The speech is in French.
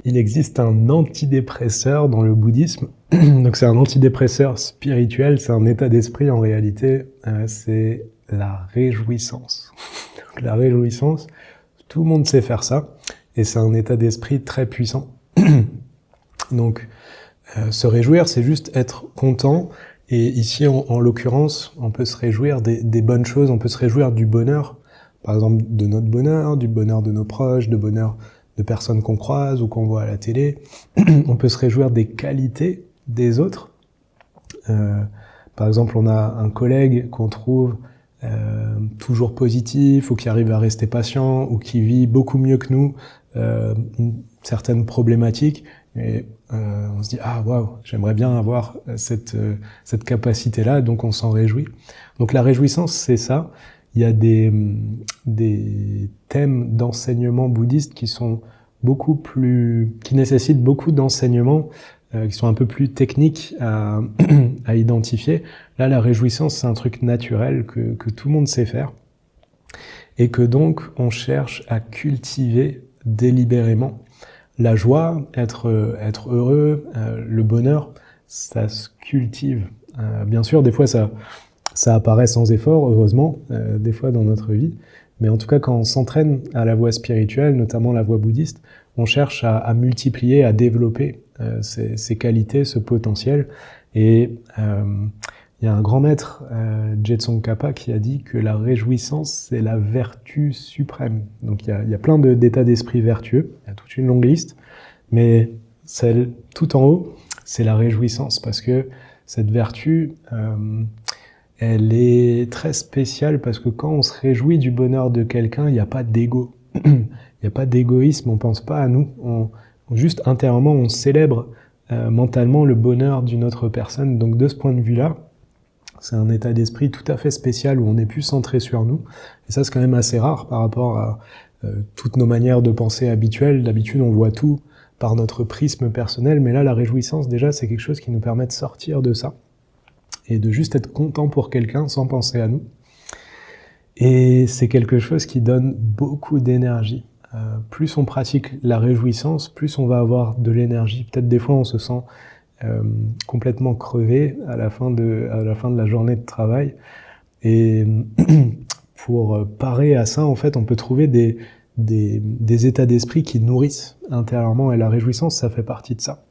Il existe un antidépresseur dans le bouddhisme. Donc c'est un antidépresseur spirituel, c'est un état d'esprit en réalité, c'est la réjouissance. Donc la réjouissance, tout le monde sait faire ça, et c'est un état d'esprit très puissant. Donc se réjouir, c'est juste être content, et ici en l'occurrence, on peut se réjouir des bonnes choses, on peut se réjouir du bonheur, par exemple de notre bonheur, du bonheur de nos proches, de bonheur de personnes qu'on croise ou qu'on voit à la télé. On peut se réjouir des qualités des autres. Par exemple, on a un collègue qu'on trouve toujours positif, ou qui arrive à rester patient, ou qui vit beaucoup mieux que nous certaines problématiques, et on se dit ah waouh, j'aimerais bien avoir cette capacité-là, donc on s'en réjouit. Donc la réjouissance, c'est ça. Il y a des thèmes d'enseignement bouddhiste qui sont qui nécessitent beaucoup d'enseignements, qui sont un peu plus techniques à identifier. Là, la réjouissance, c'est un truc naturel que tout le monde sait faire, et que donc on cherche à cultiver délibérément. La joie, être heureux, le bonheur, ça se cultive. Bien sûr, des fois ça apparaît sans effort, heureusement, des fois dans notre vie. Mais en tout cas, quand on s'entraîne à la voie spirituelle, notamment la voie bouddhiste, on cherche à multiplier, à développer ces qualités, ce potentiel. Et il y a un grand maître, Je Tsongkhapa, qui a dit que la réjouissance, c'est la vertu suprême. Donc il y a plein d'états d'esprit vertueux, il y a toute une longue liste, mais celle tout en haut, c'est la réjouissance, parce que cette vertu, elle est très spéciale, parce que quand on se réjouit du bonheur de quelqu'un, il n'y a pas d'ego. Il n'y a pas d'égoïsme, on pense pas à nous. Juste intérieurement, on célèbre mentalement le bonheur d'une autre personne. Donc de ce point de vue-là, c'est un état d'esprit tout à fait spécial où on est plus centré sur nous. Et ça, c'est quand même assez rare par rapport à toutes nos manières de penser habituelles. D'habitude, on voit tout par notre prisme personnel, mais là, la réjouissance, déjà, c'est quelque chose qui nous permet de sortir de ça et de juste être content pour quelqu'un sans penser à nous. Et c'est quelque chose qui donne beaucoup d'énergie. Plus on pratique la réjouissance, plus on va avoir de l'énergie. Peut-être des fois on se sent complètement crevé à la fin de la journée de travail. Et pour parer à ça, en fait, on peut trouver des états d'esprit qui nourrissent intérieurement, et la réjouissance, ça fait partie de ça.